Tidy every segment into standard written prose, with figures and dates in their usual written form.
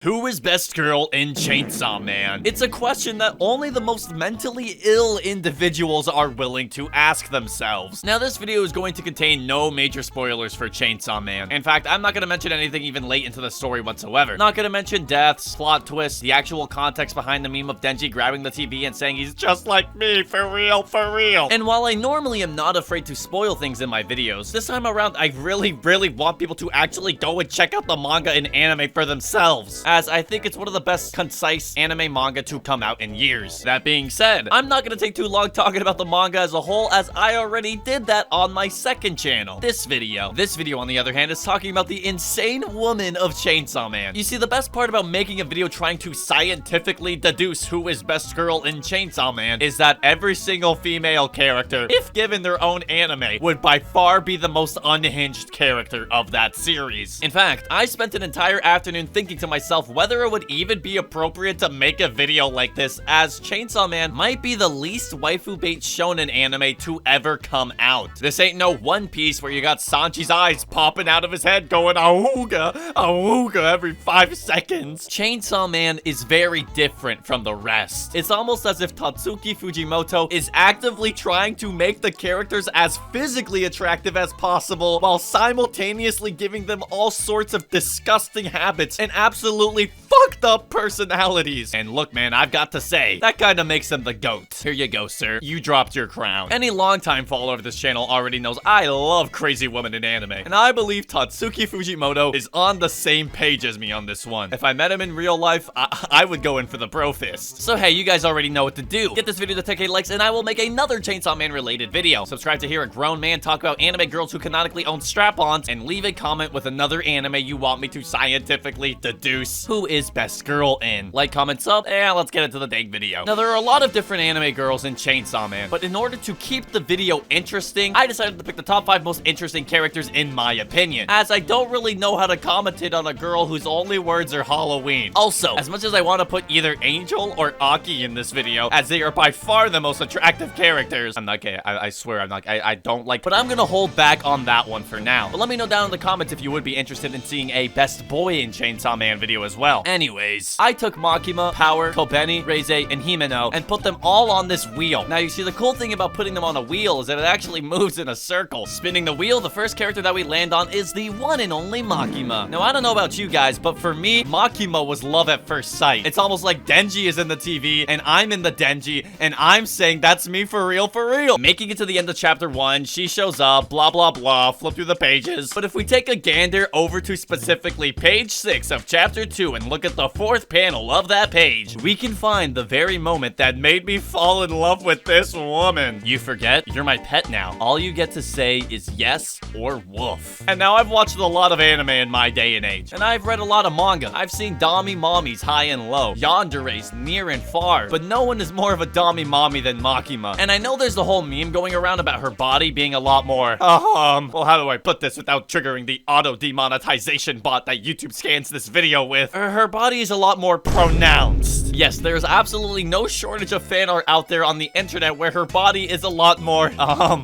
Who is best girl in Chainsaw Man? It's a question that only the most mentally ill individuals are willing to ask themselves. Now, this video is going to contain no major spoilers for Chainsaw Man. In fact, I'm not going to mention anything even late into the story whatsoever. Not going to mention deaths, plot twists, the actual context behind the meme of Denji grabbing the TV and saying he's just like me, for real, for real. And while I normally am not afraid to spoil things in my videos, this time around, I really want people to actually go and check out the manga and anime for themselves, as I think it's one of the best concise anime manga to come out in years. That being said, I'm not gonna take too long talking about the manga as a whole, as I already did that on my second channel. This video, on the other hand, is talking about the insane woman of Chainsaw Man. You see, the best part about making a video trying to scientifically deduce who is best girl in Chainsaw Man is that every single female character, if given their own anime, would by far be the most unhinged character of that series. In fact, I spent an entire afternoon thinking to myself whether it would even be appropriate to make a video like this, as Chainsaw Man might be the least waifu-bait shonen anime to ever come out. This ain't no One Piece where you got Sanji's eyes popping out of his head going awooga every 5 seconds. Chainsaw Man is very different from the rest. It's almost as if Tatsuki Fujimoto is actively trying to make the characters as physically attractive as possible while simultaneously giving them all sorts of disgusting habits and absolutely fucked up personalities. And look, man, I've got to say, that kind of makes them the GOAT. Here you go, sir. You dropped your crown. Any longtime follower of this channel already knows I love crazy women in anime, and I believe Tatsuki Fujimoto is on the same page as me on this one. If I met him in real life, I would go in for the bro fist. So hey, you guys already know what to do. Get this video to 10K likes, and I will make another Chainsaw Man related video. Subscribe to hear a grown man talk about anime girls who canonically own strap-ons, and leave a comment with another anime you want me to scientifically deduce who is best girl in. Like, comment, sub, and let's get into the dang video. Now, there are a lot of different anime girls in Chainsaw Man, but in order to keep the video interesting, I decided to pick the top 5 most interesting characters in my opinion, as I don't really know how to commentate on a girl whose only words are Halloween. Also, as much as I want to put either Angel or Aki in this video, as they are by far the most attractive characters, I'm not gay, I swear I'm not, I don't like, but I'm gonna hold back on that one for now. But let me know down in the comments if you would be interested in seeing a best boy in Chainsaw Man video as well. Anyways, I took Makima, Power, Kobeni, Reize, and Himeno and put them all on this wheel. Now, you see, the cool thing about putting them on a wheel is that it actually moves in a circle. Spinning the wheel, the first character that we land on is the one and only Makima. Now, I don't know about you guys, but for me, Makima was love at first sight. It's almost like Denji is in the TV, and I'm in the Denji, and I'm saying that's me for real, for real. Making it to the end of chapter 1, she shows up, blah, blah, blah, flip through the pages. But if we take a gander over to specifically page 6 of chapter 2 and look at the 4th panel of that page, we can find the very moment that made me fall in love with this woman. You forget? You're my pet now. All you get to say is yes or woof. And now, I've watched a lot of anime in my day and age, and I've read a lot of manga. I've seen Dami Mommies high and low, yanderes near and far, but no one is more of a Dami Mommy than Makima. And I know there's the whole meme going around about her body being a lot more, well, how do I put this without triggering the auto demonetization bot that YouTube scans this video with? Her body is a lot more pronounced. Yes, there's absolutely no shortage of fan art out there on the internet where her body is a lot more,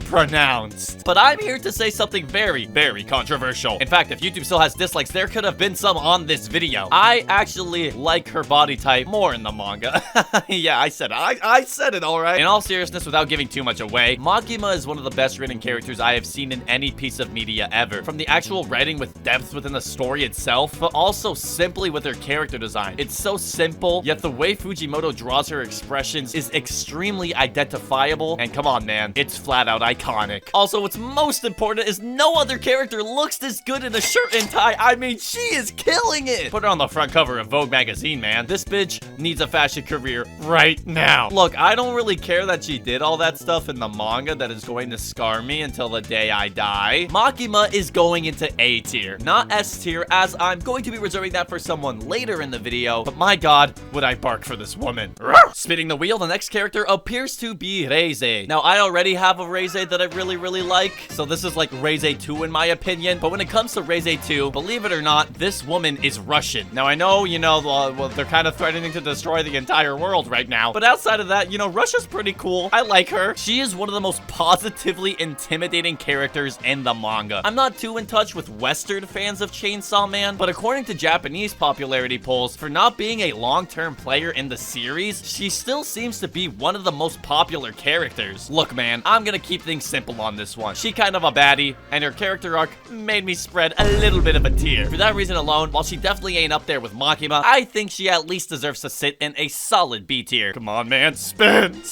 pronounced. But I'm here to say something very, very controversial. In fact, if YouTube still has dislikes, there could have been some on this video. I actually like her body type more in the manga. Yeah, I said it. I said it, alright. In all seriousness, without giving too much away, Makima is one of the best written characters I have seen in any piece of media ever. From the actual writing with depth within the story itself, but also simply with her character design. It's so simple, yet the way Fujimoto draws her expressions is extremely identifiable, and come on, man, it's flat out iconic. Also, what's most important is no other character looks this good in a shirt and tie. I mean, she is killing it. Put her on the front cover of Vogue magazine, man. This bitch needs a fashion career right now. Look, I don't really care that she did all that stuff in the manga that is going to scar me until the day I die. Makima is going into A tier, not S tier, as I'm going to be reserving that for someone later in the video, but my god, would I bark dark for this woman. Spinning the wheel, the next character appears to be Reize. Now, I already have a Reize that I really like, so this is like Reize 2 in my opinion. But when it comes to Reize 2, believe it or not, this woman is Russian. Now, I know, you know, well, they're kind of threatening to destroy the entire world right now, but outside of that, you know, Russia's pretty cool. I like her. She is one of the most positively intimidating characters in the manga. I'm not too in touch with Western fans of Chainsaw Man, but according to Japanese popularity polls, for not being a long-term player in the series, she still seems to be one of the most popular characters. Look, man, I'm gonna keep things simple on this one. She kind of a baddie, and her character arc made me spread a little bit of a tear. For that reason alone, while she definitely ain't up there with Makima, I think she at least deserves to sit in a solid B tier. Come on, man, spin!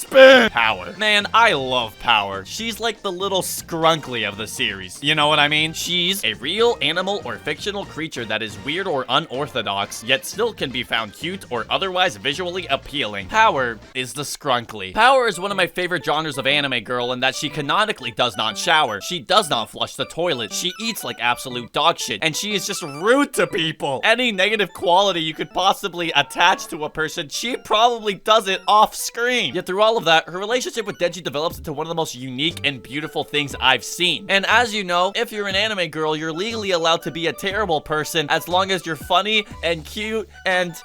Power. Man, I love Power. She's like the little Skrunkly of the series. You know what I mean? She's a real animal or fictional creature that is weird or unorthodox, yet still can be found cute or otherwise visually appealing. Power is the Skrunkly. Power is one of my favorite genres of anime girl in that she canonically does not shower. She does not flush the toilet. She eats like absolute dog shit, and she is just rude to people. Any negative quality you could possibly attach to a person, she probably does it off screen. Yet through all of that, her relationship with Denji develops into one of the most unique and beautiful things I've seen. And as you know, if you're an anime girl, you're legally allowed to be a terrible person as long as you're funny and cute and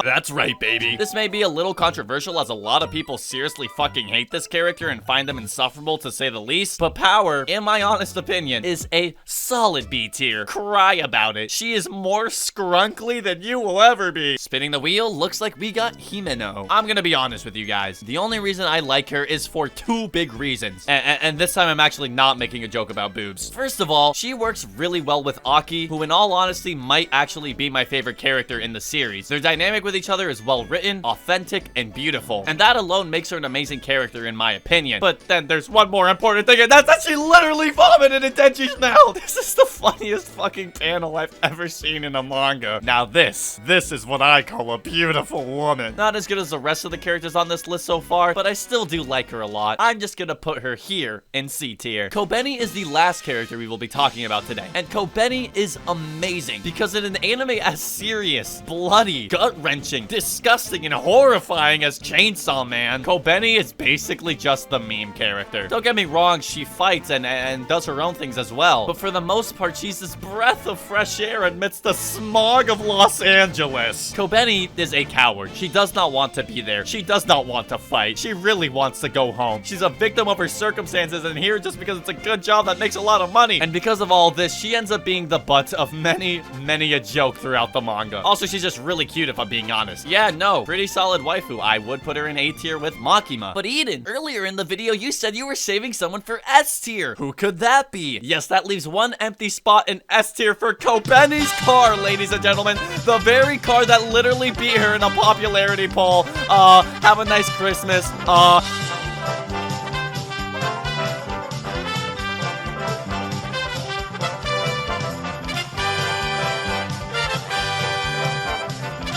that's right, baby. This may be a little controversial as a lot of people seriously fucking hate this character and find them insufferable to say the least, but Power, in my honest opinion, is a solid B tier. Cry about it. She is more Skrunkly than you will ever be. Spinning the wheel, looks like we got Himeno. I'm gonna be honest with you guys. The only reason I like her is for two big reasons. And this time I'm actually not making a joke about boobs. First of all, she works really well with Aki, who in all honesty might actually be my favorite character in the series. Their dynamic with each other is well written, authentic, and beautiful. And that alone makes her an amazing character in my opinion. But then there's one more important thing, and that's that she literally vomited in Denji's mouth. This is the funniest fucking panel I've ever seen in a manga. Now this is what I call a beautiful woman. Not as good as the rest of the characters on this list so far, but I still do like her a lot. I'm just gonna put her here in C tier. Kobeni is the last character we will be talking about today. And Kobeni is amazing because in an anime as serious, bloody, gut-wrenching, disgusting, and horrifying as Chainsaw Man, Kobeni is basically just the meme character. Don't get me wrong, she fights and does her own things as well, but for the most part, she's this breath of fresh air amidst the smog of Los Angeles. Kobeni is a coward. She does not want to be there. She does not want to fight. She really wants to go home. She's a victim of her circumstances and here just because it's a good job that makes a lot of money. And because of all this, she ends up being the butt of many a joke throughout the manga. Also, she's just really cute if I'm being honest. Yeah, no, pretty solid waifu. I would put her in A tier with Makima. But Eden, earlier in the video, you said you were saving someone for S tier. Who could that be? Yes, that leaves one empty spot in S tier for Kobeni's car, ladies and gentlemen. The very car that literally beat her in a popularity poll. Have a nice Christmas.